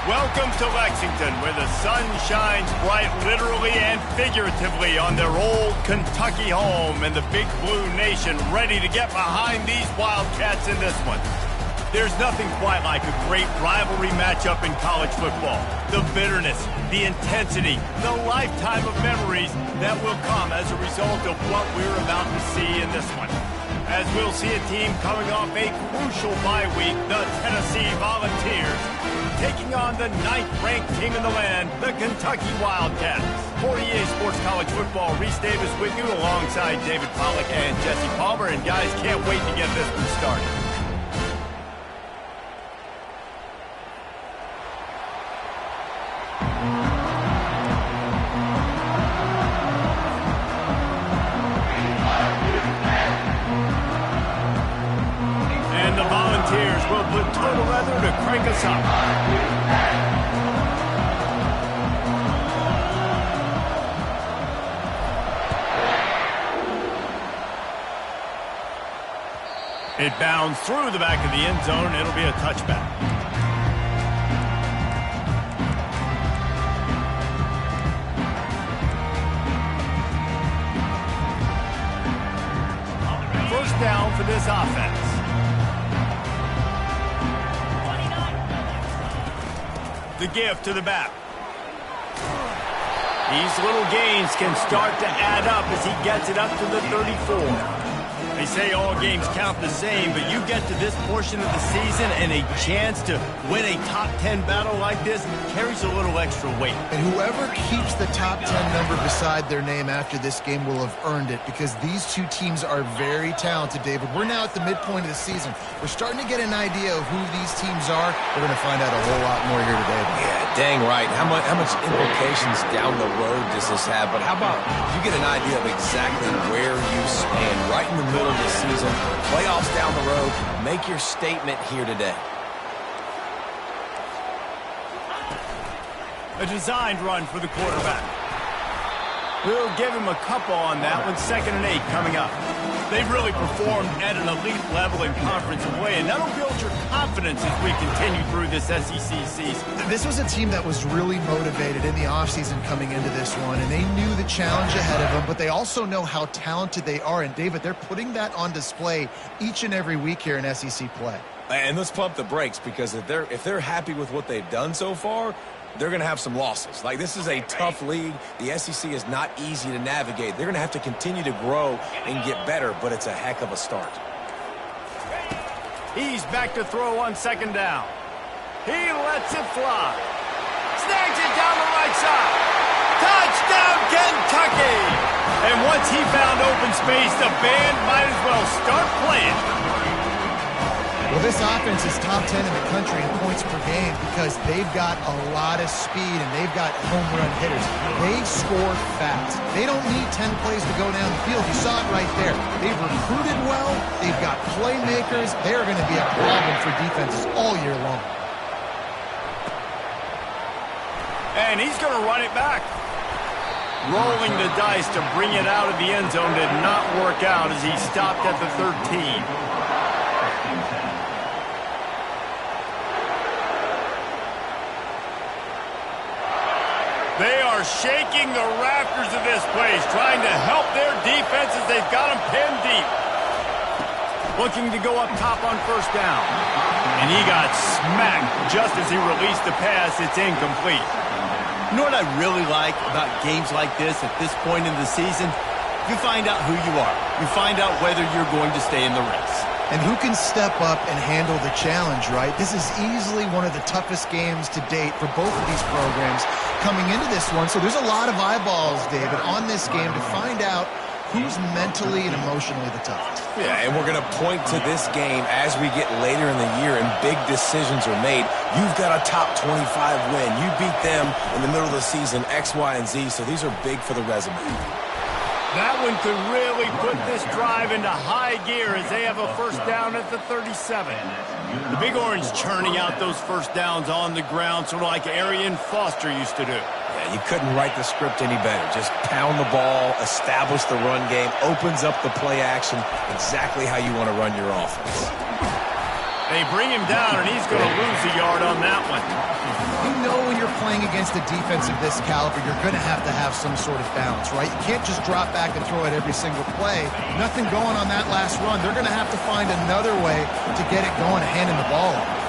Welcome to Lexington, where the sun shines bright literally and figuratively on their old Kentucky home, and the Big Blue Nation ready to get behind these Wildcats in this one. There's nothing quite like a great rivalry matchup in college football. The bitterness, the intensity, the lifetime of memories that will come as a result of what we're about to see in this one. As we'll see a team coming off a crucial bye week, the Tennessee Volunteers, taking on the 9th-ranked team in the land, the Kentucky Wildcats. For EA Sports College Football, Reese Davis with you alongside David Pollack and Jesse Palmer. And guys, can't wait to get this one started. And the Volunteers will put total leather to crank us up. It bounds through the back of the end zone. It'll be a touchback. First down for this offense. The give to the back. These little gains can start to add up as he gets it up to the 34. They say all games count the same, but you get to this portion of the season and a chance to win a top 10 battle like this carries a little extra weight. And whoever keeps the top 10 number beside their name after this game will have earned it, because these two teams are very talented, David. We're now at the midpoint of the season. We're starting to get an idea of who these teams are. We're going to find out a whole lot more here today. Yeah, dang right. How much implications down the road does this have? But how about you get an idea of exactly where you stand right in the middle of the season, playoffs down the road, make your statement here today. A designed run for the quarterback. We'll give him a couple on that one. 2nd and 8 coming up. They've really performed at an elite level in conference play, and that'll build your confidence as we continue through this SEC season. This was a team that was really motivated in the offseason coming into this one, and they knew the challenge ahead of them, but they also know how talented they are. And, David, they're putting that on display each and every week here in SEC play. And let's pump the brakes, because if they're happy with what they've done so far, they're going to have some losses. Like, this is a tough league. The SEC is not easy to navigate. They're going to have to continue to grow and get better, but it's a heck of a start. He's back to throw on 2nd down. He lets it fly. Snags it down the right side. Touchdown, Kentucky! And once he found open space, the band might as well start playing. Well, this offense is top 10 in the country in points per game because they've got a lot of speed and they've got home run hitters. They score fast. They don't need 10 plays to go down the field. You saw it right there. They've recruited well. They've got playmakers. They're going to be a problem for defenses all year long. And he's going to run it back. Rolling the dice to bring it out of the end zone did not work out as he stopped at the 13. They are shaking the rafters of this place, trying to help their defense as they've got them pinned deep. Looking to go up top on 1st down. And he got smacked just as he released the pass. It's incomplete. You know what I really like about games like this at this point in the season? You find out who you are. You find out whether you're going to stay in the race. And who can step up and handle the challenge, right? This is easily one of the toughest games to date for both of these programs coming into this one. So there's a lot of eyeballs, David, on this game to find out who's mentally and emotionally the toughest. Yeah, and we're going to point to this game as we get later in the year and big decisions are made. You've got a top 25 win. You beat them in the middle of the season, X, Y, and Z, so these are big for the resume. That one could really put this drive into high gear as they have a 1st down at the 37. The Big Orange churning out those 1st downs on the ground, sort of like Arian Foster used to do. Yeah, you couldn't write the script any better. Just pound the ball, establish the run game, opens up the play action, exactly how you want to run your offense. They bring him down, and he's going to lose a yard on that one. You playing against a defense of this caliber, you're going to have some sort of balance, right? You can't just drop back and throw it every single play. Nothing going on that last run. They're going to have to find another way to get it going, handing the ball off.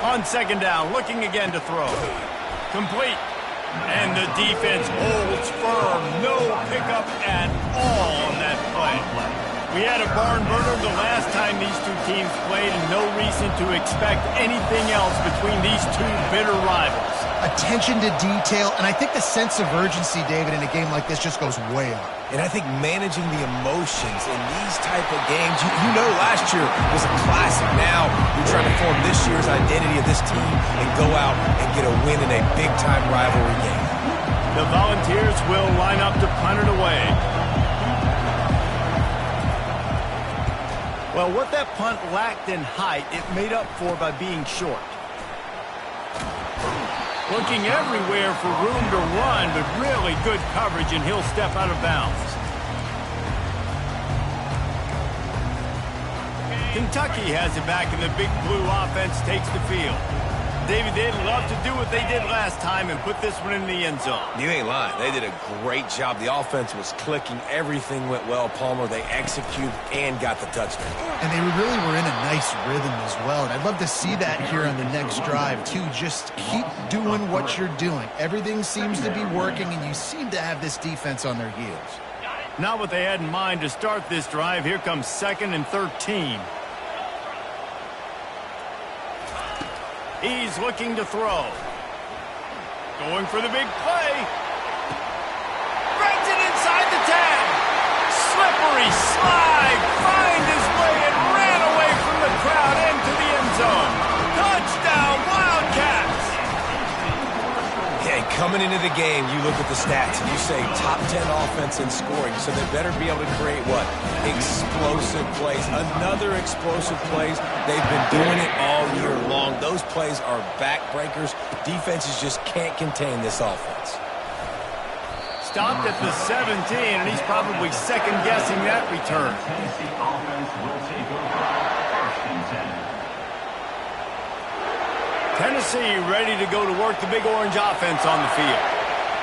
On second down, looking again to throw. Complete. And the defense holds firm. No pickup at all on that play. We had a barn burner the last time these two teams played, and no reason to expect anything else between these two bitter rivals. Attention to detail, and I think the sense of urgency, David, in a game like this just goes way up. And I think managing the emotions in these type of games, you know last year was a classic. Now you're trying to form this year's identity of this team and go out and get a win in a big-time rivalry game. The Volunteers will line up to punt it away. Well, what that punt lacked in height, it made up for by being short. Looking everywhere for room to run, but really good coverage, and he'll step out of bounds. Kentucky has it back, and the Big Blue offense takes the field. David, they'd love to do what they did last time and put this one in the end zone. You ain't lying. They did a great job. The offense was clicking. Everything went well, Palmer. They executed and got the touchdown. And they really were in a nice rhythm as well. And I'd love to see that here on the next drive, too. Just keep doing what you're doing. Everything seems to be working, and you seem to have this defense on their heels. Not what they had in mind to start this drive. Here comes 2nd and 13. He's looking to throw. Going for the big play. Brings it inside the 10. Slippery slide. Find his way and ran away from the crowd into the end zone. Touchdown, Wildcats. Hey, coming into the game, you look at the stats and you say top 10 offense in scoring, so they better be able to create what? Explosive plays. Another explosive plays. They've been doing it all year long. Those plays are backbreakers. Defenses just can't contain this offense. Stopped at the 17, and he's probably second-guessing that return. Tennessee ready to go to work the Big Orange offense on the field.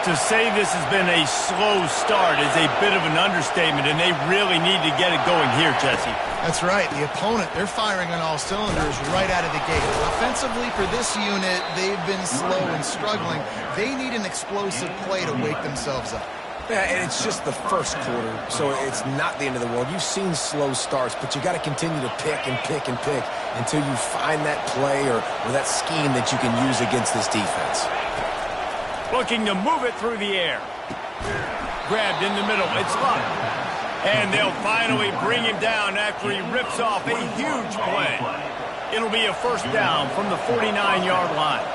To say this has been a slow start is a bit of an understatement, and they really need to get it going here, Jesse. That's right. The opponent, they're firing on all cylinders right out of the gate. Offensively for this unit, they've been slow and struggling. They need an explosive play to wake themselves up. Yeah, and it's just the first quarter, so it's not the end of the world. You've seen slow starts, but you got to continue to pick and pick and pick until you find that play or that scheme that you can use against this defense. Looking to move it through the air. Grabbed in the middle. It's Luck. And they'll finally bring him down after he rips off a huge play. It'll be a first down from the 49-yard line.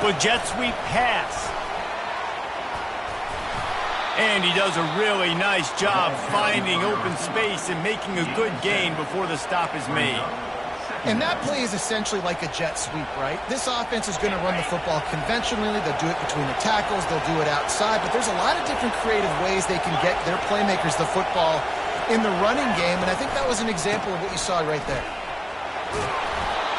With jet sweep pass. And he does a really nice job finding open space and making a good gain before the stop is made. And that play is essentially like a jet sweep, right? This offense is going to run the football conventionally. They'll do it between the tackles. They'll do it outside. But there's a lot of different creative ways they can get their playmakers the football in the running game. And I think that was an example of what you saw right there.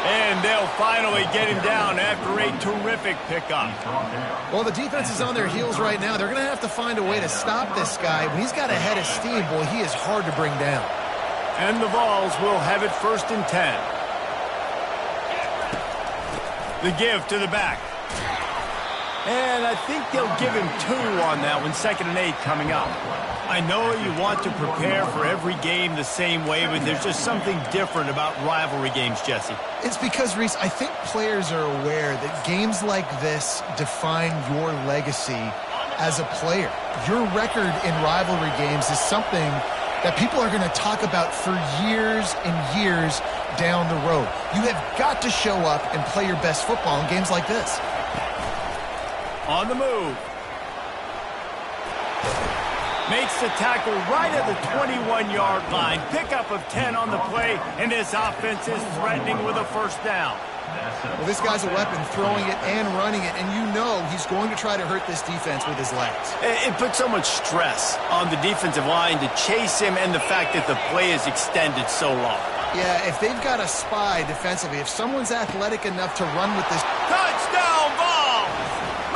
And they'll finally get him down after a terrific pickup. Well, the defense is on their heels right now. They're going to have to find a way to stop this guy. When he's got a head of steam, boy, he is hard to bring down. And the Vols will have it 1st and 10. The give to the back. And I think they'll give him 2 on that one. 2nd and 8 coming up. I know you want to prepare for every game the same way, but there's just something different about rivalry games, Jesse. It's because, Reese, I think players are aware that games like this define your legacy as a player. Your record in rivalry games is something that people are going to talk about for years and years down the road. You have got to show up and play your best football in games like this. On the move. Makes the tackle right at the 21-yard line. Pickup of 10 on the play, and this offense is threatening with a first down. Well, this guy's a weapon, throwing it and running it, and you know he's going to try to hurt this defense with his legs. It puts so much stress on the defensive line to chase him and the fact that the play is extended so long. Yeah, if they've got a spy defensively, if someone's athletic enough to run with this... Touchdown ball!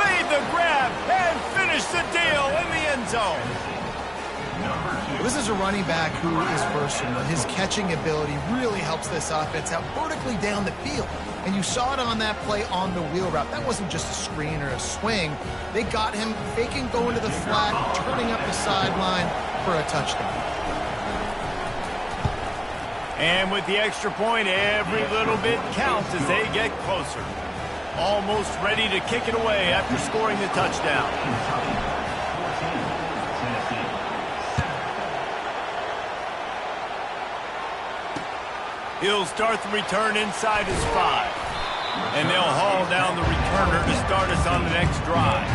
Made the grab and finished the deal in the end zone. Well, this is a running back who is versatile. His catching ability really helps this offense out vertically down the field. And you saw it on that play on the wheel route. That wasn't just a screen or a swing. They got him faking going to the flat, turning up the sideline for a touchdown. And with the extra point, every little bit counts as they get closer. Almost ready to kick it away after scoring the touchdown. He'll start the return inside his 5. And they'll haul down the returner to start us on the next drive.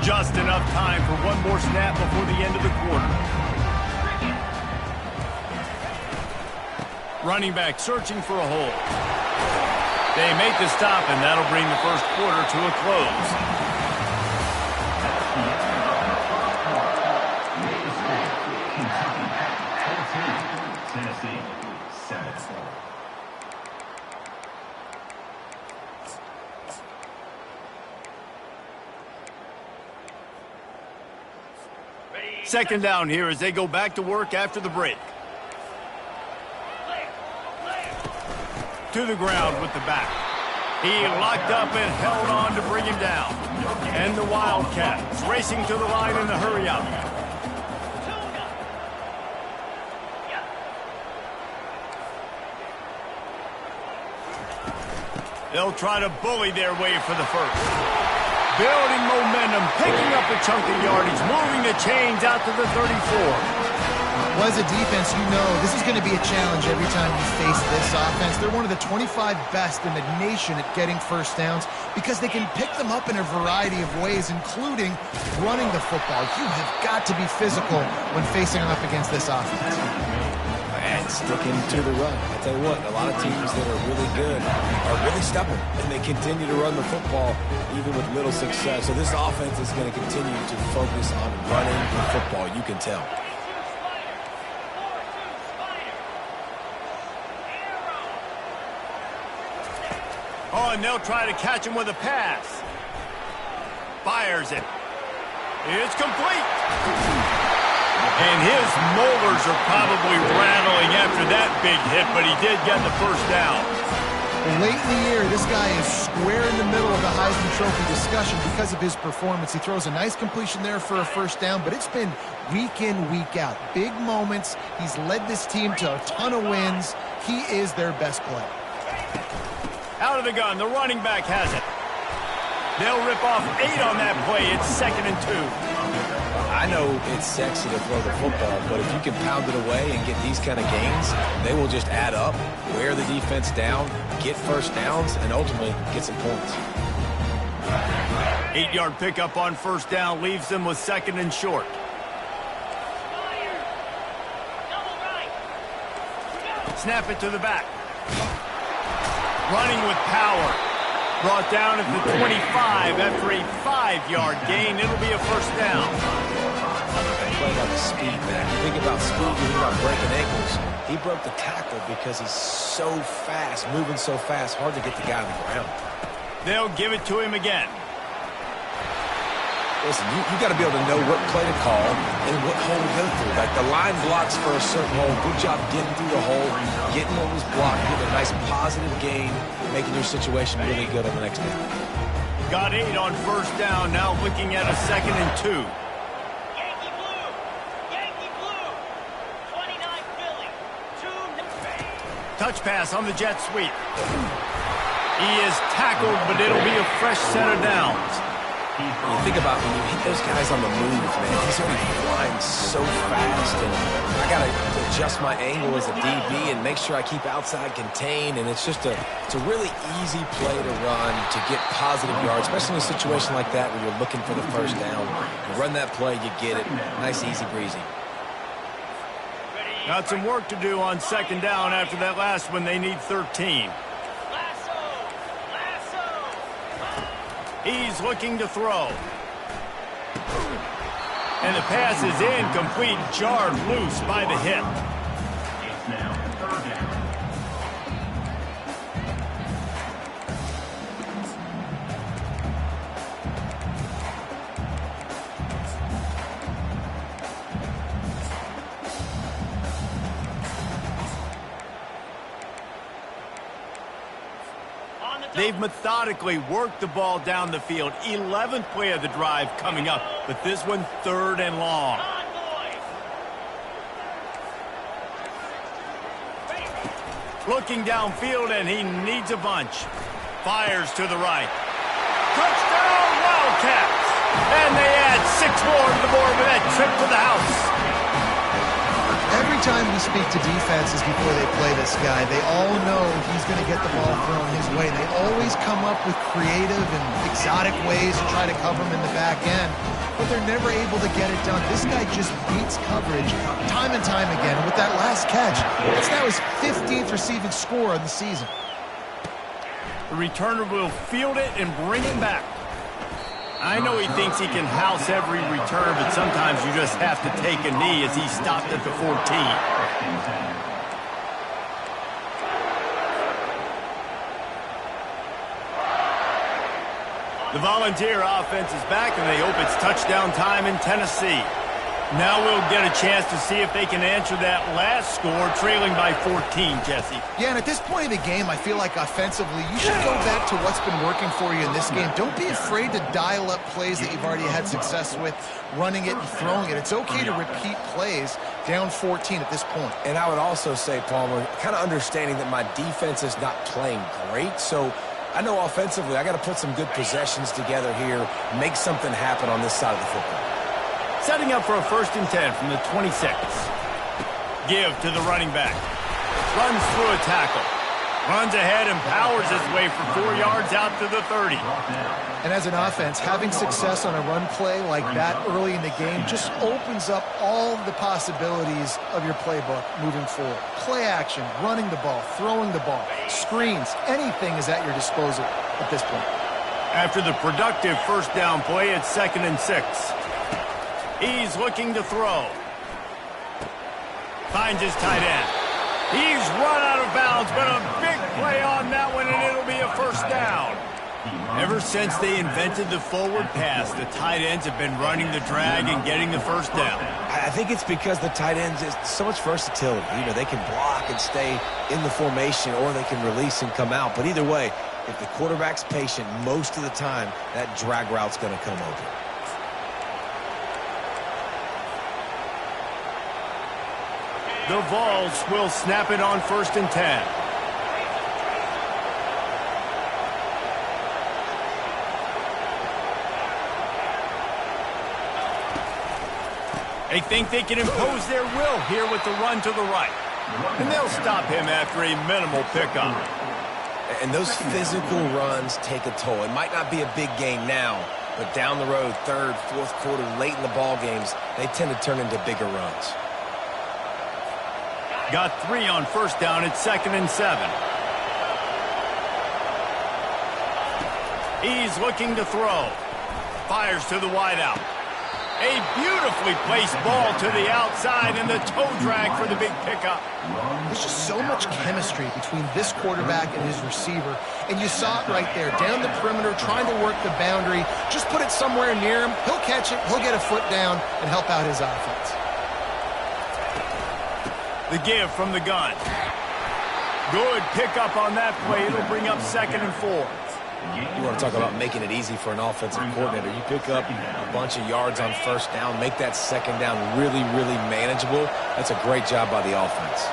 Just enough time for one more snap before the end of the quarter. Running back searching for a hole. They make the stop, and that'll bring the first quarter to a close. Tennessee, 7. Second down here as they go back to work after the break. To the ground with the back. He locked up and held on to bring him down. And the Wildcats racing to the line in the hurry-up. They'll try to bully their way for the first. Building momentum, picking up a chunk of yardage, moving the chains out to the 34. Well, as a defense, you know this is going to be a challenge every time you face this offense. They're one of the 25 best in the nation at getting first downs because they can pick them up in a variety of ways, including running the football. You have got to be physical when facing up against this offense. And sticking to the run. I tell you what, a lot of teams that are really good are really stubborn, and they continue to run the football even with little success. So this offense is going to continue to focus on running the football. You can tell. Oh, and they'll try to catch him with a pass. Fires it. It's complete. And his molars are probably rattling after that big hit, but he did get the first down. Late in the year, this guy is square in the middle of the Heisman Trophy discussion because of his performance. He throws a nice completion there for a first down, but it's been week in, week out. Big moments. He's led this team to a ton of wins. He is their best player. Out of the gun, the running back has it. They'll rip off 8 on that play. It's 2nd and 2. I know it's sexy to throw the football, but if you can pound it away and get these kind of gains, they will just add up, wear the defense down, get first downs, and ultimately get some points. 8-yard pickup on first down leaves them with 2nd and short. Snap it to the back. Running with power. Brought down at the 25 after a 5-yard gain. It'll be a first down. Play about the speed, man. You think about speed, you think about breaking ankles. He broke the tackle because he's so fast, moving so fast, hard to get the guy on the ground. They'll give it to him again. Listen, you got to be able to know what play to call and what hole to go through. Like the line blocks for a certain hole. Good job getting through the hole, getting what was blocked, getting a nice positive gain, making your situation really good on the next down. Got 8 on first down, now looking at a 2nd and 2. Yankee Blue, 29 Philly, 2. Touch pass on the jet sweep. He is tackled, but it'll be a fresh set of downs. When you think about when you hit those guys on the move, man, he's already flying so fast, and I got to adjust my angle as a DB and make sure I keep outside contained, and it's a really easy play to run to get positive yards, especially in a situation like that where you're looking for the first down. You run that play, you get it. Nice, easy breezy. Got some work to do on second down after that last one. They need 13. He's looking to throw. And the pass is incomplete, jarred loose by the hip. It's now third down. They've methodically worked the ball down the field. 11th play of the drive coming up, but this one third and long. Looking downfield, and he needs a bunch. Fires to the right. Touchdown, Wildcats! And they add 6 more to the board with that trip to the house. Every time we speak to defenses before they play this guy, they all know he's going to get the ball thrown his way. They always come up with creative and exotic ways to try to cover him in the back end, but they're never able to get it done. This guy just beats coverage time and time again. And with that last catch, it's now his 15th receiving score of the season. The returner will field it and bring it back. I know he thinks he can house every return, but sometimes you just have to take a knee as he stopped at the 14. The Volunteer offense is back, and they hope it's touchdown time in Tennessee. Now we'll get a chance to see if they can answer that last score, trailing by 14, Jesse. Yeah, and at this point in the game, I feel like offensively, you should go back to what's been working for you in this game. Don't be afraid to dial up plays that you've already had success with, running it and throwing it. It's okay to repeat plays down 14 at this point. And I would also say, Palmer, kind of understanding that my defense is not playing great, so I know offensively I got to put some good possessions together here, make something happen on this side of the football. Setting up for a 1st and 10 from the 26. Give to the running back. Runs through a tackle. Runs ahead and powers his way for 4 yards out to the 30. And as an offense, having success on a run play like that early in the game just opens up all of the possibilities of your playbook moving forward. Play action, running the ball, throwing the ball, screens, anything is at your disposal at this point. After the productive first down play, it's 2nd and 6. He's looking to throw. Finds his tight end. He's run out of bounds, but a big play on that one, and it'll be a 1st down. Ever since they invented the forward pass, the tight ends have been running the drag and getting the 1st down. I think it's because the tight ends is so much versatility. You know, they can block and stay in the formation, or they can release and come out. But either way, if the quarterback's patient, most of the time, that drag route's going to come open. The Vols will snap it on 1st and 10. They think they can impose their will here with the run to the right. And they'll stop him after a minimal pickup. And those physical runs take a toll. It might not be a big gain now, but down the road, 3rd, 4th quarter, late in the ball games, they tend to turn into bigger runs. Got 3 on 1st down. It's 2nd and 7. He's looking to throw. Fires to the wideout. A beautifully placed ball to the outside, and the toe drag for the big pickup. There's just so much chemistry between this quarterback and his receiver, and you saw it right there, down the perimeter, trying to work the boundary. Just put it somewhere near him. He'll catch it, he'll get a foot down, and help out his offense. The give from the gun. Good pickup on that play. It'll bring up 2nd and 4. You want to talk about making it easy for an offensive coordinator. You pick up a bunch of yards on 1st down, make that 2nd down really, really manageable. That's a great job by the offense.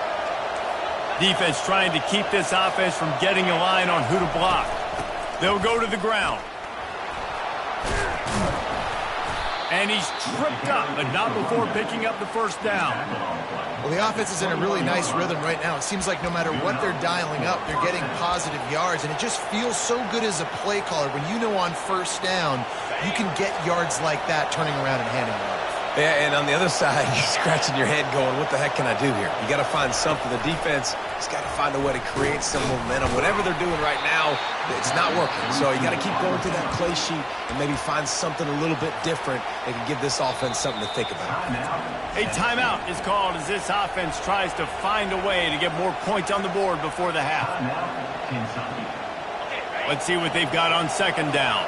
Defense trying to keep this offense from getting a line on who to block. They'll go to the ground. And he's tripped up, but not before picking up the first down. Well, the offense is in a really nice rhythm right now. It seems like no matter what they're dialing up, they're getting positive yards, and it just feels so good as a play caller when you know on first down you can get yards like that turning around and handing it off. Yeah, and on the other side, you're scratching your head going, what the heck can I do here? You got to find something. The defense has got to find a way to create some momentum. Whatever they're doing right now, it's not working. So you got to keep going to that play sheet and maybe find something a little bit different that can give this offense something to think about. A timeout is called as this offense tries to find a way to get more points on the board before the half. Let's see what they've got on second down.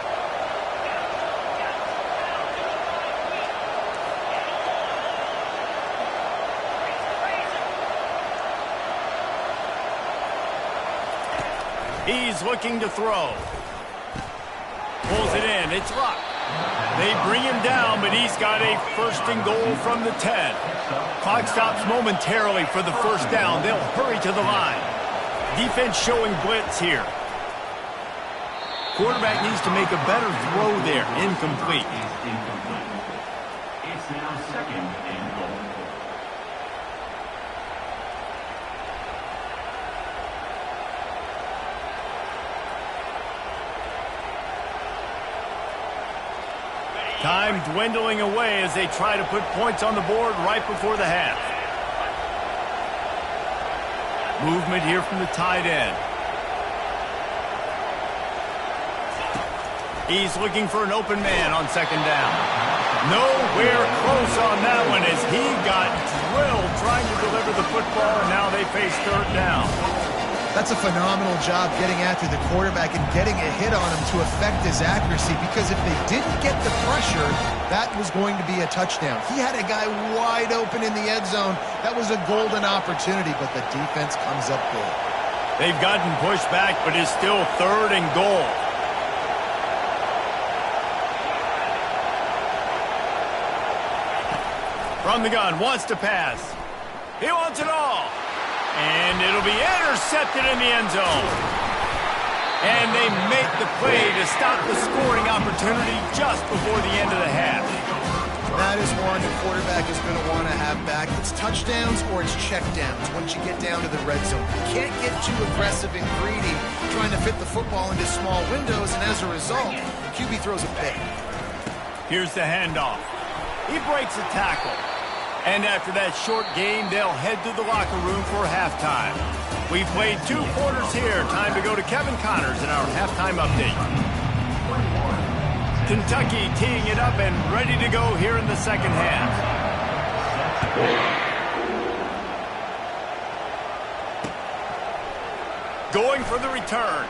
He's looking to throw. Pulls it in. It's Luck. They bring him down, but he's got a first and goal from the 10. Clock stops momentarily for the first down. They'll hurry to the line. Defense showing blitz here. Quarterback needs to make a better throw there. Incomplete. It's now second and goal. Time dwindling away as they try to put points on the board right before the half. Movement here from the tight end. He's looking for an open man on second down. Nowhere close on that one as he got drilled trying to deliver the football, and now they face third down. That's a phenomenal job getting after the quarterback and getting a hit on him to affect his accuracy, because if they didn't get the pressure, that was going to be a touchdown. He had a guy wide open in the end zone. That was a golden opportunity, but the defense comes up big. They've gotten pushed back, but it's still third and goal. From the gun, wants to pass. He wants it all. And it'll be intercepted in the end zone. And they make the play to stop the scoring opportunity just before the end of the half. That is one the quarterback is going to want to have back. It's touchdowns or it's checkdowns once you get down to the red zone. You can't get too aggressive and greedy trying to fit the football into small windows, and as a result, QB throws a pick. Here's the handoff. He breaks a tackle. And after that short game, they'll head to the locker room for halftime. We've played 2 quarters here. Time to go to Kevin Connors in our halftime update. Kentucky teeing it up and ready to go here in the second half. Going for the return.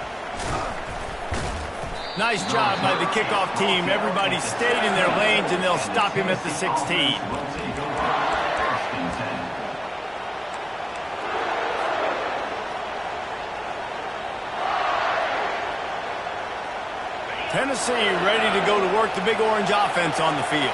Nice job by the kickoff team. Everybody stayed in their lanes, and they'll stop him at the 16. Tennessee ready to go to work the Big Orange offense on the field.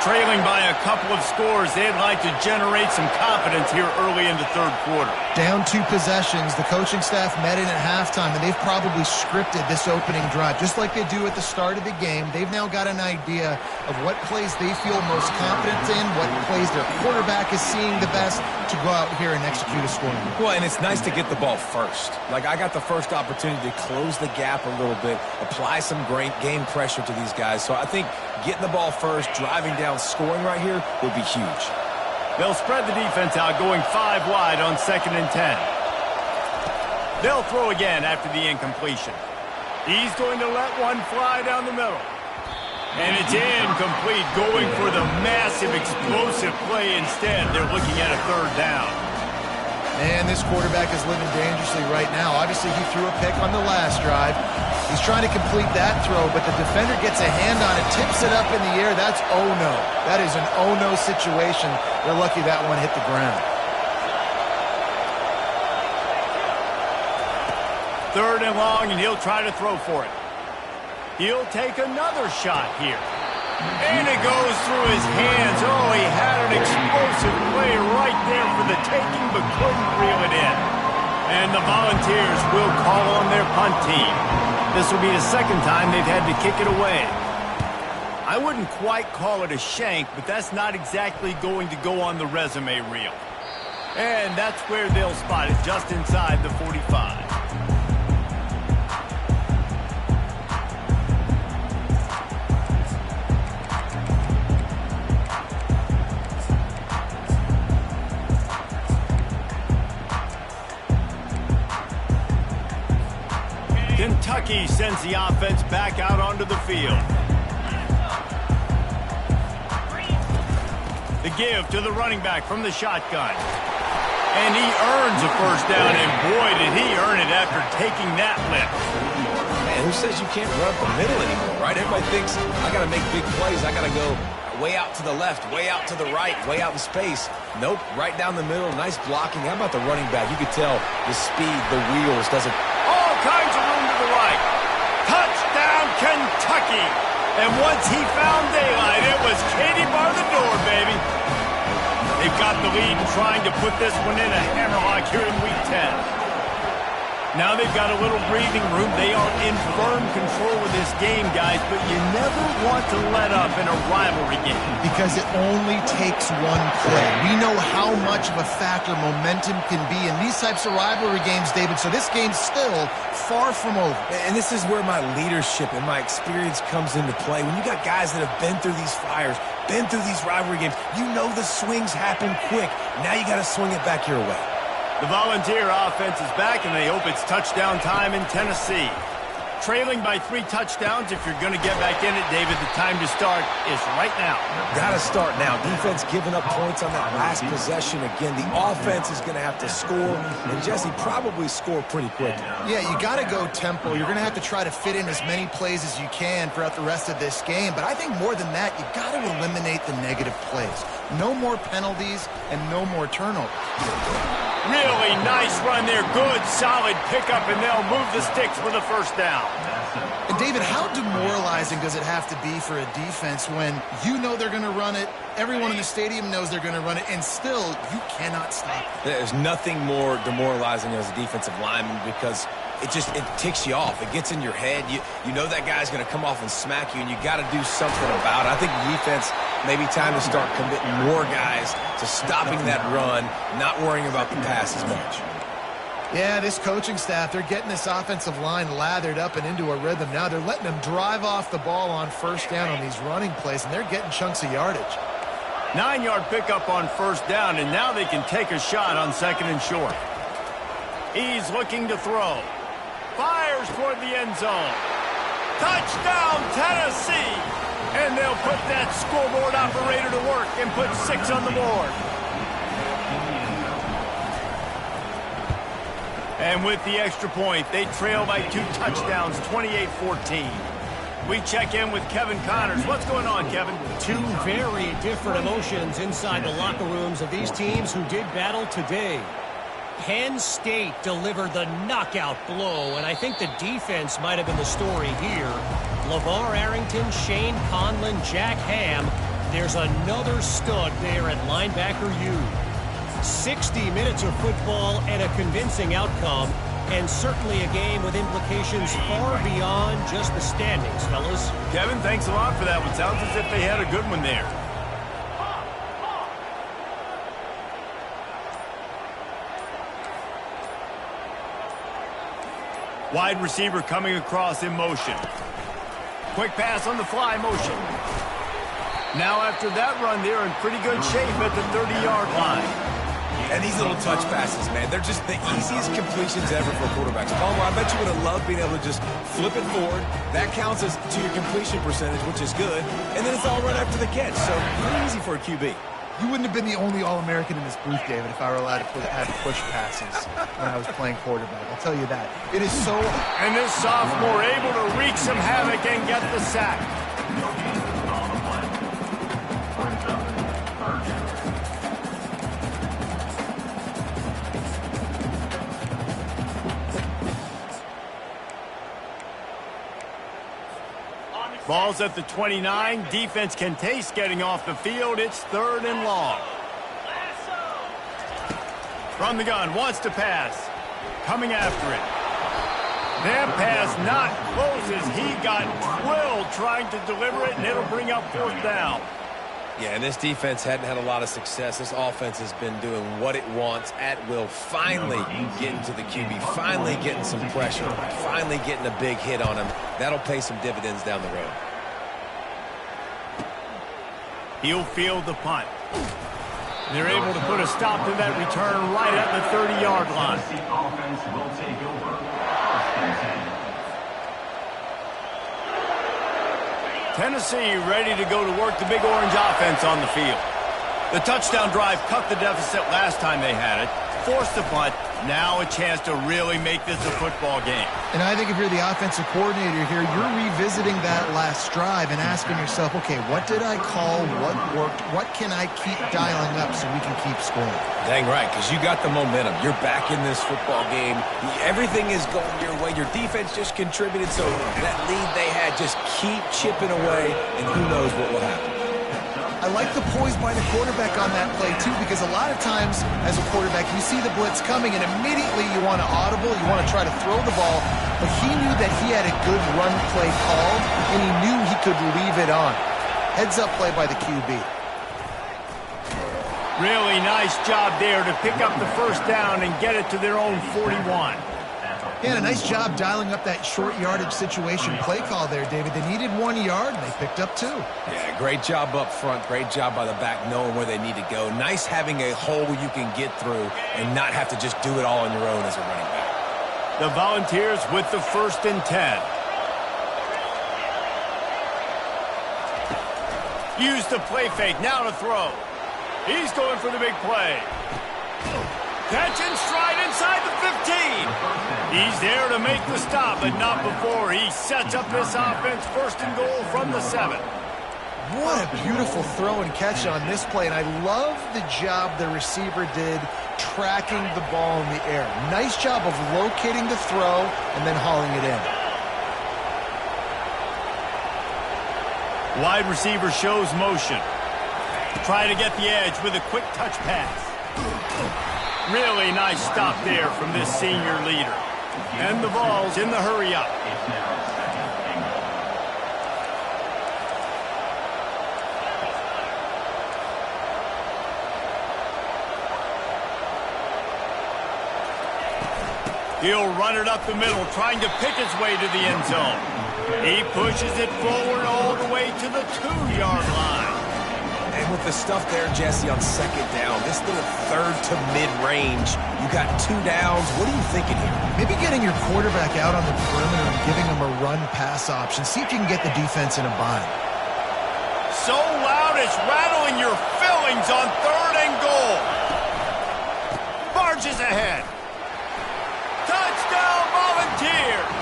Trailing by a couple of scores, they'd like to generate some confidence here early in the third quarter. Down 2 possessions, the coaching staff met in at halftime, and they've probably scripted this opening drive. Just like they do at the start of the game, they've now got an idea of what plays they feel most confident in, what plays their quarterback is seeing the best to go out here and execute a scoring. Well, and it's nice to get the ball first. Like, I got the first opportunity to close the gap a little bit, apply some great game pressure to these guys. So I think getting the ball first, driving down, scoring right here would be huge. They'll spread the defense out, going 5 wide on 2nd and 10. They'll throw again after the incompletion. He's going to let one fly down the middle. And it's incomplete, going for the massive explosive play instead. They're looking at a third down. Man, this quarterback is living dangerously right now. Obviously, he threw a pick on the last drive. He's trying to complete that throw, but the defender gets a hand on it, tips it up in the air. That's oh-no. That is an oh-no situation. They're lucky that one hit the ground. Third and long, and he'll try to throw for it. He'll take another shot here. And it goes through his hands. Oh, he had an explosive play right there for the taking, but couldn't reel it in. And the Volunteers will call on their punt team. This will be the second time they've had to kick it away. I wouldn't quite call it a shank, but that's not exactly going to go on the resume reel. And that's where they'll spot it, just inside the 45. Kentucky sends the offense back out onto the field. The give to the running back from the shotgun. And he earns a first down, and boy, did he earn it after taking that lift. Man, who says you can't run up the middle anymore, right? Everybody thinks, I got to make big plays. I got to go way out to the left, way out to the right, way out in space. Nope, right down the middle. Nice blocking. How about the running back? You could tell the speed, the wheels, doesn't... All kinds of room to the right. Touchdown, Kentucky. And once he found daylight, it was Katie bar the door, baby. They've got the lead and trying to put this one in a hammerlock here in Week 10. Now they've got a little breathing room. They are in firm control of this game, guys, but you never want to let up in a rivalry game. Because it only takes one play. We know how much of a factor momentum can be in these types of rivalry games, David, so this game's still far from over. And this is where my leadership and my experience comes into play. When you got guys that have been through these fires, been through these rivalry games, you know the swings happen quick. Now you got to swing it back your way. The Volunteer offense is back, and they hope it's touchdown time in Tennessee. Trailing by 3 touchdowns, if you're going to get back in it, David, the time to start is right now. Got to start now. Defense giving up points on that last possession. Again, the offense is going to have to score, and Jesse probably score pretty quickly. Yeah, you got to go tempo. You're going to have to try to fit in as many plays as you can throughout the rest of this game. But I think more than that, you got to eliminate the negative plays. No more penalties and no more turnovers. Really nice run there. Good, solid pickup, and they'll move the sticks for the first down. And David, how demoralizing does it have to be for a defense when you know they're going to run it, everyone in the stadium knows they're going to run it, and still you cannot stop it? There's nothing more demoralizing as a defensive lineman because it ticks you off. It gets in your head. You know that guy's going to come off and smack you, and you got to do something about it. I think the defense, maybe time to start committing more guys to stopping that run, not worrying about the pass as much. Yeah, this coaching staff, they're getting this offensive line lathered up and into a rhythm now. They're letting them drive off the ball on first down on these running plays, and they're getting chunks of yardage. 9-yard pickup on first down, and now they can take a shot on second and short. He's looking to throw. Fires toward the end zone. Touchdown, Tennessee! And they'll put that scoreboard operator to work and put 6 on the board. And with the extra point, they trail by 2 touchdowns, 28-14. We check in with Kevin Connors. What's going on, Kevin? 2 very different emotions inside the locker rooms of these teams who did battle today. Penn State delivered the knockout blow, and I think the defense might have been the story here. LeVar Arrington, Shane Conlon, Jack Ham. There's another stud there at linebacker U. 60 minutes of football and a convincing outcome, and certainly a game with implications far beyond just the standings, fellas. Kevin, thanks a lot for that one. Sounds as if they had a good one there. Wide receiver coming across in motion. Quick pass on the fly motion. Now after that run, they're in pretty good shape at the 30-yard line. And these little touch passes, man, they're just the easiest completions ever for quarterbacks. Palmer, I bet you would have loved being able to just flip it forward. That counts as to your completion percentage, which is good. And then it's all right after the catch, so pretty easy for a QB. You wouldn't have been the only All-American in this booth, David, if I were allowed to have push passes when I was playing quarterback. I'll tell you that. It is so... And this sophomore able to wreak some havoc and get the sack. Ball's at the 29. Defense can taste getting off the field. It's 3rd and long. From the gun, wants to pass. Coming after it. That pass not close as he got drilled trying to deliver it, and it'll bring up 4th down. Yeah, and this defense hadn't had a lot of success. This offense has been doing what it wants at will, finally getting to the QB, finally getting some pressure, finally getting a big hit on him. That'll pay some dividends down the road. He'll field the punt. They're able to put a stop to that return right at the 30-yard line. The offense will take over. Tennessee ready to go to work the Big Orange offense on the field. The touchdown drive cut the deficit last time they had it, forced the punt. Now a chance to really make this a football game. And I think if you're the offensive coordinator here, you're revisiting that last drive and asking yourself, okay, what did I call? What worked? What can I keep dialing up so we can keep scoring? Dang right, because you got the momentum. You're back in this football game. Everything is going your way. Your defense just contributed, so that lead they had, just keep chipping away, and who knows what will happen. I like the poise by the quarterback on that play, too, because a lot of times as a quarterback, you see the blitz coming, and immediately you want to audible, you want to try to throw the ball, but he knew that he had a good run play called, and he knew he could leave it on. Heads-up play by the QB. Really nice job there to pick up the 1st down and get it to their own 41. Yeah, and a nice job dialing up that short yardage situation play call there, David. They needed 1 yard, and they picked up 2. Yeah, great job up front. Great job by the back knowing where they need to go. Nice having a hole you can get through and not have to just do it all on your own as a running back. The Volunteers with the 1st and 10. Use the play fake. Now to throw. He's going for the big play. Catch and stride inside the 15. He's there to make the stop, but not before he sets up this offense 1st and goal from the 7. What a beautiful throw and catch on this play, and I love the job the receiver did tracking the ball in the air. Nice job of locating the throw and then hauling it in. Wide receiver shows motion. Try to get the edge with a quick touch pass. Really nice stop there from this senior leader. And the ball's in the hurry up. It's now 2nd and goal. He'll run it up the middle, trying to pick his way to the end zone. He pushes it forward all the way to the 2-yard line. And with the stuff there, Jesse, on 2nd down, this little 3rd to mid-range, you got 2 downs. What are you thinking here? Maybe getting your quarterback out on the perimeter and giving him a run-pass option. See if you can get the defense in a bind. So loud it's rattling your fillings on 3rd and goal. Barges ahead. Touchdown Volunteers.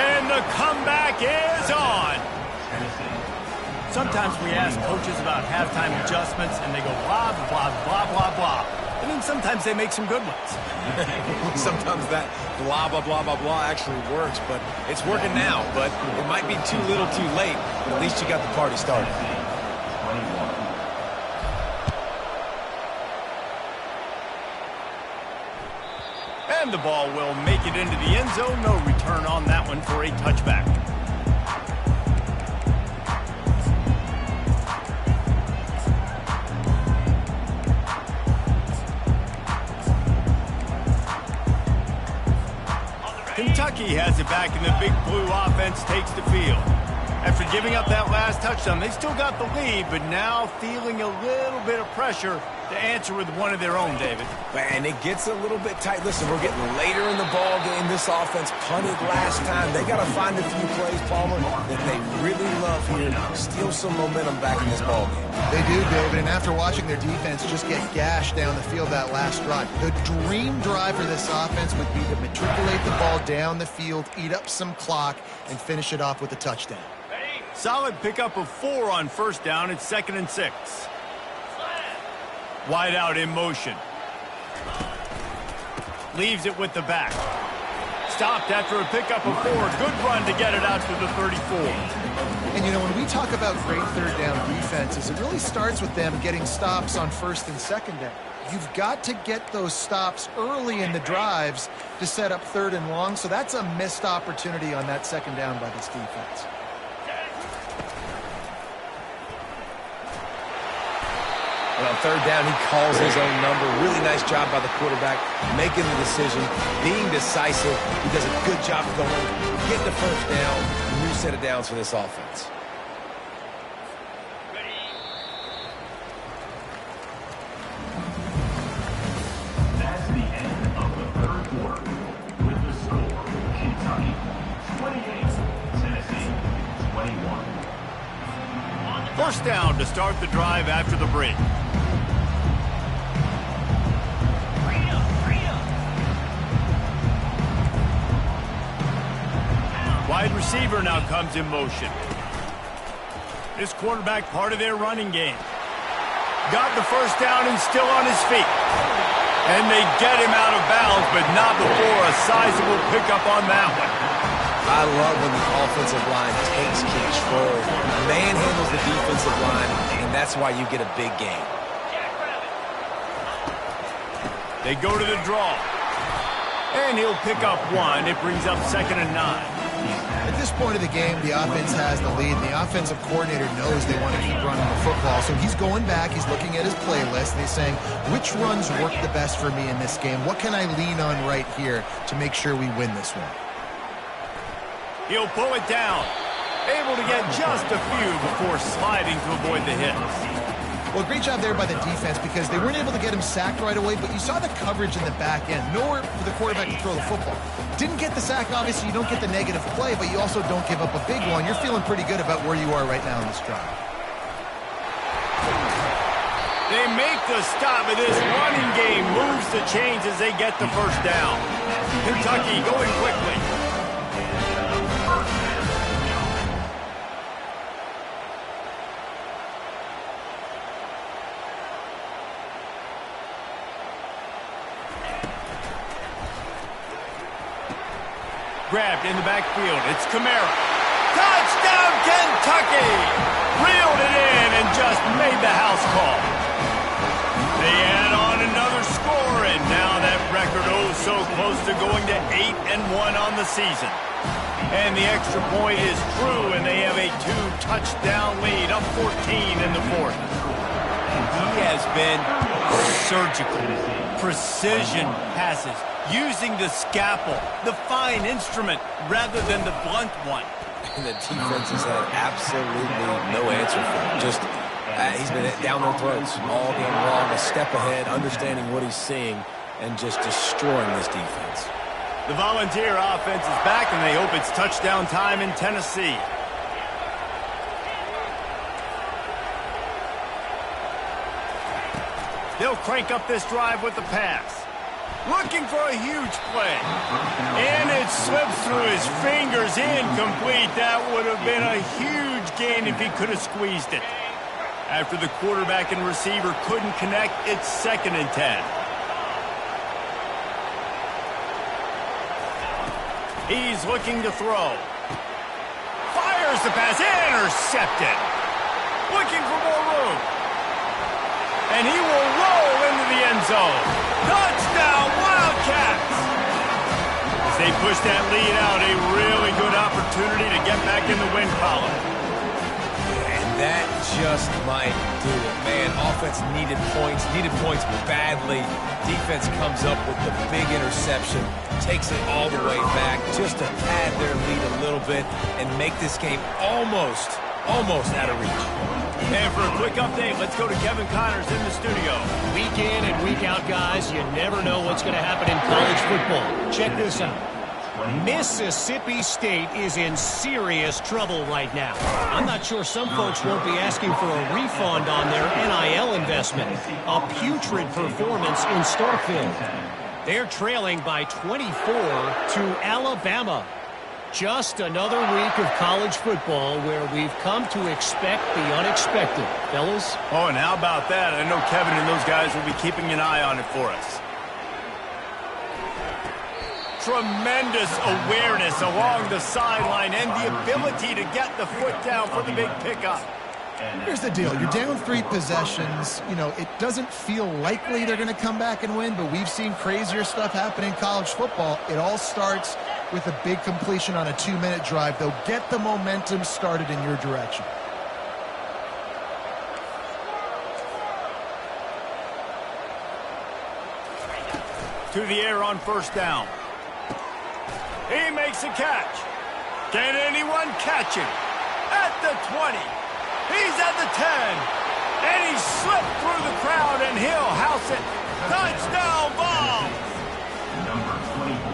And the comeback is on. Sometimes we ask coaches about halftime adjustments, and they go blah, blah, blah, blah, blah. And then sometimes they make some good ones. Sometimes that blah, blah, blah, blah, blah actually works, but it's working now. But it might be too little too late, but at least you got the party started. 21. And the ball will make it into the end zone. No return on that one for a touchback. Kentucky has it back, and the Big Blue offense takes the field. After giving up that last touchdown, they still got the lead, but now feeling a little bit of pressure to answer with one of their own, David. And it gets a little bit tight. Listen, we're getting later in the ball game. This offense punted last time. They got to find a few plays, Palmer, that they really love here. Steal some momentum back in this ball game. They do, David, and after watching their defense just get gashed down the field that last drive, the dream drive for this offense would be to matriculate the ball down the field, eat up some clock, and finish it off with a touchdown. Solid pickup of 4 on 1st down. It's 2nd and 6. Wide out in motion. Leaves it with the back. Stopped after a pickup of 4. Good run to get it out to the 34. And, you know, when we talk about great 3rd down defenses, it really starts with them getting stops on 1st and 2nd down. You've got to get those stops early in the drives to set up 3rd and long, so that's a missed opportunity on that 2nd down by this defense. And on 3rd down, he calls his own number. Really nice job by the quarterback, making the decision, being decisive. He does a good job going, getting the 1st down, new set of downs for this offense. That's the end of the 3rd quarter. With the score, Kentucky 28, Tennessee 21. 1st down to start the drive after the break. Wide receiver now comes in motion. This quarterback part of their running game. Got the 1st down and still on his feet. And they get him out of bounds, but not before a sizable pickup on that one. I love when the offensive line takes control, manhandles the defensive line, and that's why you get a big game. They go to the draw. And he'll pick up 1. It brings up 2nd and 9. At this point of the game, the offense has the lead, and the offensive coordinator knows they want to keep running the football. So he's going back, he's looking at his playlist, and he's saying, which runs work the best for me in this game? What can I lean on right here to make sure we win this one? He'll pull it down. Able to get just a few before sliding to avoid the hit. Well, great job there by the defense because they weren't able to get him sacked right away, but you saw the coverage in the back end. Nowhere for the quarterback to throw the football. Didn't get the sack, obviously. You don't get the negative play, but you also don't give up a big one. You're feeling pretty good about where you are right now in this drive. They make the stop, and this running game moves the chains as they get the 1st down. Kentucky going quickly. Grabbed in the backfield. It's Kamara. Touchdown, Kentucky! Reeled it in and just made the house call. They add on another score, and now that record so close to going to 8-1 on the season. And the extra point is true, and they have a 2-touchdown lead, up 14 in the 4th. He has been surgical, precision passes, using the scalpel, the fine instrument, rather than the blunt one. And the defense has had absolutely no answer for him. Just, he's been down their throats all game long, a step ahead, understanding what he's seeing, and just destroying this defense. The Volunteer offense is back, and they hope it's touchdown time in Tennessee. They'll crank up this drive with the pass. Looking for a huge play. And it slips through his fingers, incomplete. That would have been a huge gain if he could have squeezed it. After the quarterback and receiver couldn't connect, it's 2nd and 10. He's looking to throw. Fires the pass, intercepted. Looking for more room. And he will roll into the end zone. Touchdown, Wildcats! As they push that lead out, a really good opportunity to get back in the win column. And that just might do it. Man, offense needed points badly. Defense comes up with the big interception, takes it all the way back just to pad their lead a little bit and make this game almost out of reach. And for a quick update, let's go to Kevin Connors in the studio. Week in and week out, guys, you never know what's going to happen in college football. Check this out. Mississippi State is in serious trouble right now. I'm not sure some folks won't be asking for a refund on their NIL investment. A putrid performance in Starkville. They're trailing by 24 to Alabama. Just another week of college football where we've come to expect the unexpected. Fellas? Oh, and how about that? I know Kevin and those guys will be keeping an eye on it for us. Tremendous awareness along the sideline and the ability to get the foot down for the big pickup. Here's the deal. You're down 3 possessions. You know, it doesn't feel likely they're going to come back and win, but we've seen crazier stuff happen in college football. It all starts with a big completion on a 2-minute drive. They'll get the momentum started in your direction. To the air on first down. He makes a catch. Can anyone catch him? At the 20. He's at the 10. And he slipped through the crowd, and he'll house it. Touchdown ball.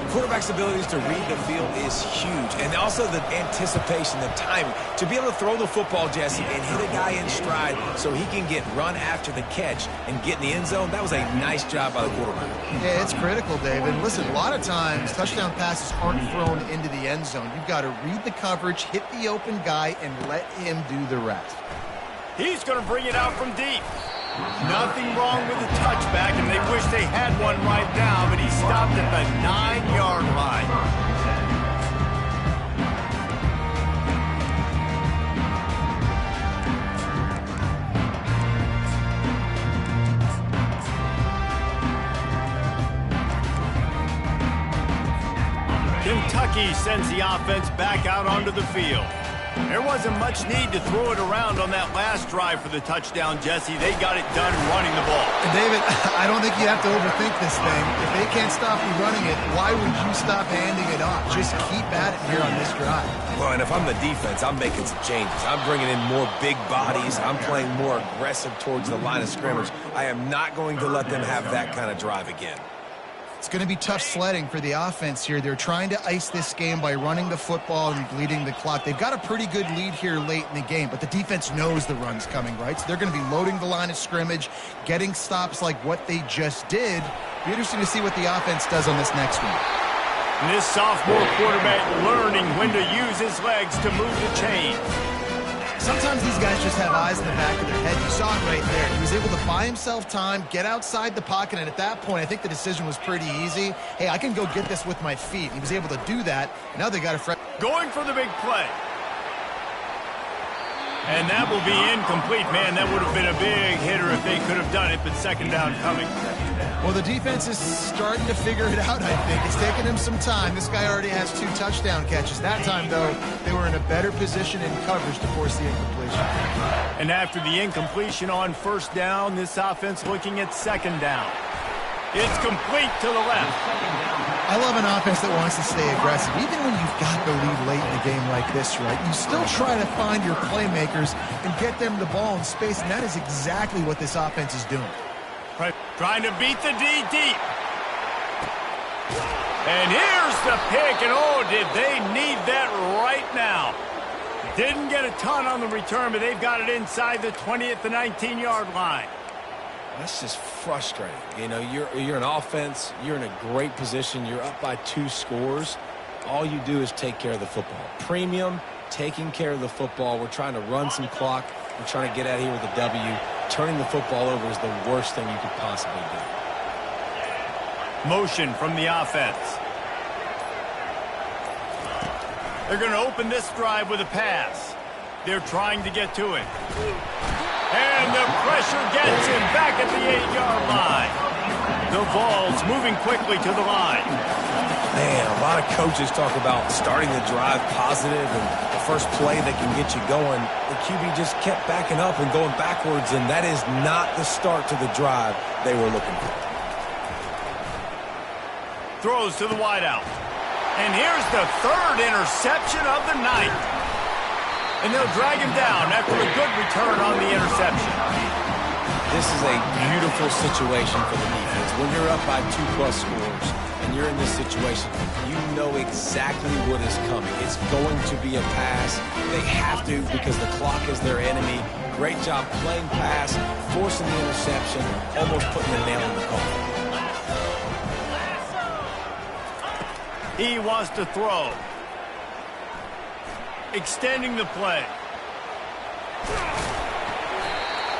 Quarterback's abilities to read the field is huge. And also the anticipation, the timing. To be able to throw the football, Jesse, and hit a guy in stride so he can get run after the catch and get in the end zone, that was a nice job by the quarterback. Yeah, it's critical, David. Listen, a lot of times touchdown passes aren't thrown into the end zone. You've got to read the coverage, hit the open guy, and let him do the rest. He's going to bring it out from deep. Nothing wrong with the touchback, and they wish they had one right now, but he stopped at the 9-yard line. Kentucky sends the offense back out onto the field. There wasn't much need to throw it around on that last drive for the touchdown, Jesse. They got it done running the ball. And David, I don't think you have to overthink this thing. If they can't stop you running it, why would you stop handing it off? Just keep at it here on this drive. Well, and if I'm the defense, I'm making some changes. I'm bringing in more big bodies. I'm playing more aggressive towards the line of scrimmage. I am not going to let them have that kind of drive again. It's going to be tough sledding for the offense here. They're trying to ice this game by running the football and bleeding the clock. They've got a pretty good lead here late in the game, but the defense knows the run's coming, right? So they're going to be loading the line of scrimmage, getting stops like what they just did. Be interesting to see what the offense does on this next one. And this sophomore quarterback learning when to use his legs to move the chain. Sometimes these guys just have eyes in the back of their head. You saw it right there. He was able to buy himself time, get outside the pocket, and at that point, I think the decision was pretty easy. Hey, I can go get this with my feet. He was able to do that. Now they got a going for the big play. And that will be incomplete. Man, that would have been a big hitter if they could have done it, but second down coming. Well, the defense is starting to figure it out, I think. It's taken him some time. This guy already has 2 touchdown catches. That time, though, they were in a better position in coverage to force the incompletion. And after the incompletion on first down, this offense looking at second down. It's complete to the left. I love an offense that wants to stay aggressive. Even when you've got the lead late in a game like this, right, you still try to find your playmakers and get them the ball in space, and that is exactly what this offense is doing. Right. Trying to beat the D deep. And here's the pick, and oh, did they need that right now. Didn't get a ton on the return, but they've got it inside the 20 at the 19-yard line. That's just frustrating. You know, you're an offense. You're in a great position. You're up by 2 scores. All you do is take care of the football. Premium, taking care of the football. We're trying to run some clock. We're trying to get out of here with a W. Turning the football over is the worst thing you could possibly do. Motion from the offense. They're going to open this drive with a pass. They're trying to get to it. And the pressure gets him back at the 8-yard line. The Vols moving quickly to the line. Man, a lot of coaches talk about starting the drive positive and the first play that can get you going. The QB just kept backing up and going backwards, and that is not the start to the drive they were looking for. Throws to the wideout. And here's the 3rd interception of the night. And they'll drag him down after a good return on the interception. This is a beautiful situation for the defense. When you're up by 2+ scores and you're in this situation, you know exactly what is coming. It's going to be a pass. They have to because the clock is their enemy. Great job playing pass, forcing the interception, almost putting the nail in the coffin. He wants to throw. Extending the play.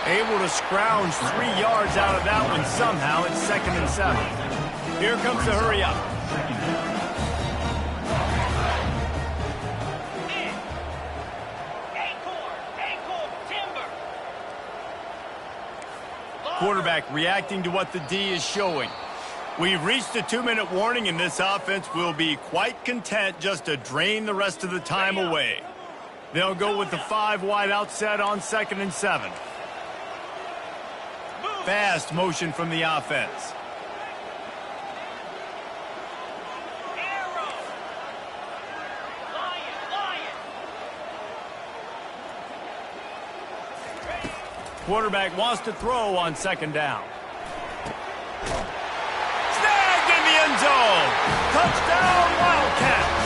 Able to scrounge 3 yards out of that one somehow. It's 2nd and 7. Here comes the hurry up. Acorn, Timber. Quarterback reacting to what the D is showing. We've reached a 2-minute warning, and this offense will be quite content just to drain the rest of the time away. They'll go with the 5 wide out set on 2nd and 7. Fast motion from the offense. Quarterback wants to throw on 2nd down. Snagged in the end zone. Touchdown, Wildcats.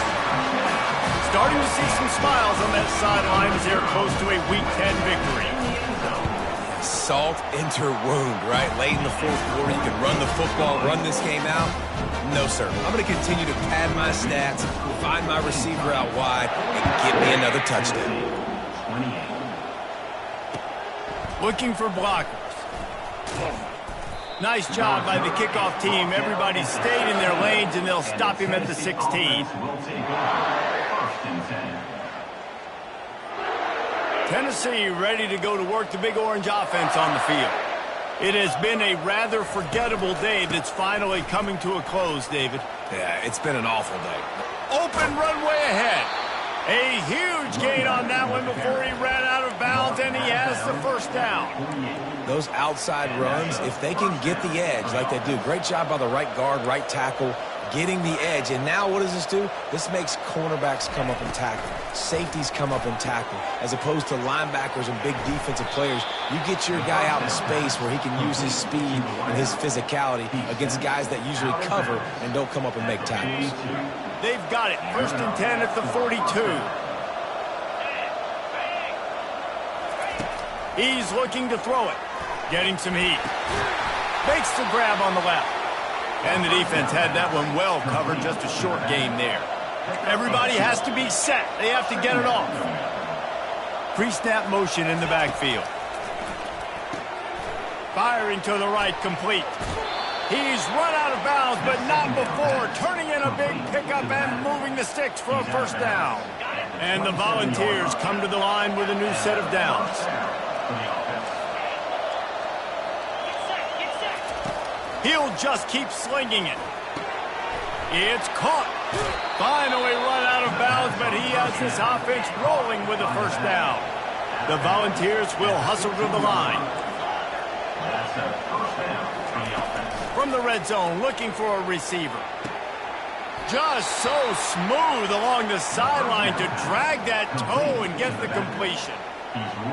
Starting to see some smiles on that sideline as they're close to a Week 10 victory. Salt into her wound, right? Late in the 4th quarter, you can run the football, run this game out. No, sir. I'm going to continue to pad my stats, find my receiver out wide, and get me another touchdown. Looking for blockers. Nice job by the kickoff team. Everybody stayed in their lanes, and they'll stop him at the 16. Tennessee ready to go to work the Big Orange offense on the field. It has been a rather forgettable day that's finally coming to a close, David. Yeah, it's been an awful day. Open runway ahead. A huge gain on that one before he ran out of bounds, and he has the 1st down. Those outside runs, if they can get the edge like they do, great job by the right guard, right tackle, getting the edge. And now what does this do? This makes cornerbacks come up and tackle. Safeties come up and tackle. As opposed to linebackers and big defensive players, you get your guy out in space where he can use his speed and his physicality against guys that usually cover and don't come up and make tackles. They've got it. 1st and 10 at the 42. He's looking to throw it. Getting some heat. Makes the grab on the left. And the defense had that one well covered. Just a short gain there. Everybody has to be set. They have to get it off. Pre-snap motion in the backfield. Firing to the right, complete. He's run out of bounds, but not before turning in a big pickup and moving the sticks for a 1st down. And the Volunteers come to the line with a new set of downs. He'll just keep slinging it. It's caught. Finally run out of bounds, but he has this offense rolling with a 1st down. The Volunteers will hustle to the line. From the red zone, looking for a receiver. Just so smooth along the sideline to drag that toe and get the completion.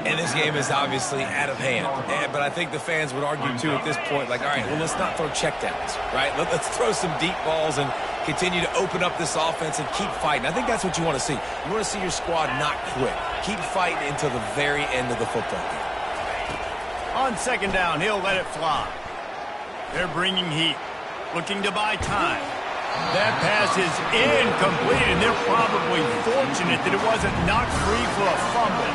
And this game is obviously out of hand. But I think the fans would argue, too, at this point, like, all right, well, let's not throw checkdowns, right? Let's throw some deep balls and continue to open up this offense and keep fighting. I think that's what you want to see. You want to see your squad not quit. Keep fighting until the very end of the football game. On 2nd down, he'll let it fly. They're bringing heat, looking to buy time. That pass is incomplete, and they're probably fortunate that it wasn't knocked free for a fumble.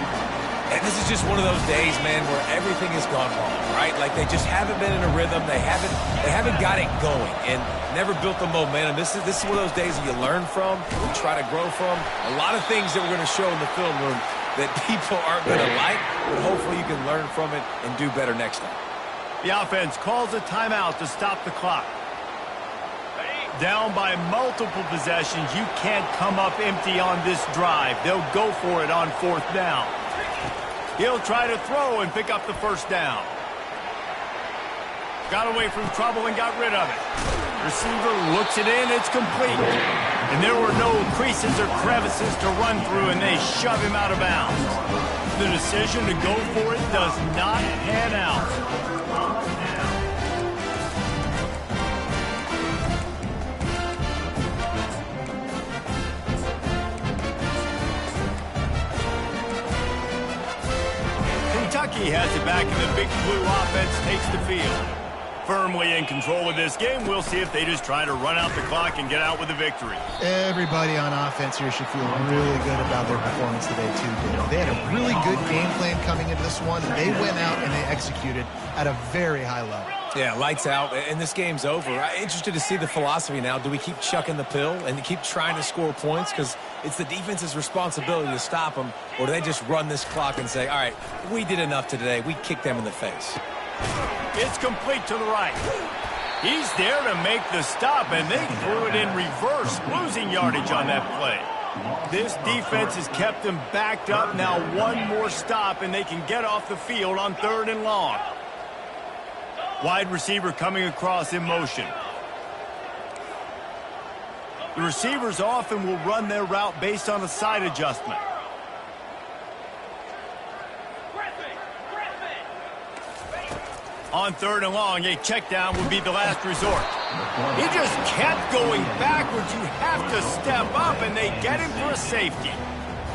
And this is just one of those days, man, where everything has gone wrong, right? Like they just haven't been in a rhythm. They haven't got it going and never built the momentum. This is one of those days that you learn from, you try to grow from. A lot of things that we're going to show in the film room that people aren't going to like, but hopefully you can learn from it and do better next time. The offense calls a timeout to stop the clock. Down by multiple possessions, you can't come up empty on this drive. They'll go for it on 4th down. He'll try to throw and pick up the 1st down. Got away from trouble and got rid of it. Receiver looks it in, it's complete. And there were no creases or crevices to run through, and they shove him out of bounds. The decision to go for it does not pan out. Kentucky has it back, and the Big Blue offense takes the field. Firmly in control of this game. We'll see if they just try to run out the clock and get out with a victory. Everybody on offense here should feel really good about their performance today, too. They had a really good game plan coming into this one, and they went out and they executed at a very high level. Yeah, lights out, and this game's over. I'm interested to see the philosophy now. Do we keep chucking the pill and keep trying to score points? Because it's the defense's responsibility to stop them, or do they just run this clock and say, all right, we did enough today. We kicked them in the face. It's complete to the right. He's there to make the stop, and they threw it in reverse, losing yardage on that play. This defense has kept them backed up. Now one more stop, and they can get off the field on 3rd and long. Wide receiver coming across in motion. The receivers often will run their route based on a side adjustment. On 3rd and long, a check down would be the last resort. He just kept going backwards. You have to step up, and they get him for a safety.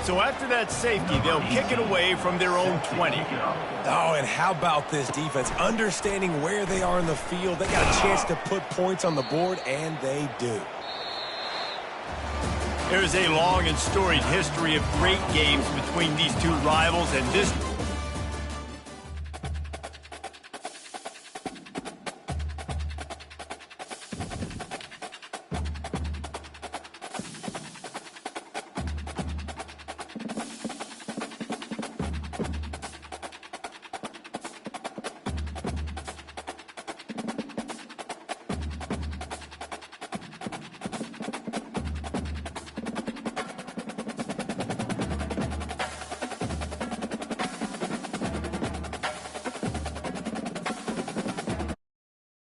So after that safety, they'll kick it away from their own 20. Oh, and how about this defense? Understanding where they are in the field. They got a chance to put points on the board, and they do. There's a long and storied history of great games between these two rivals, and this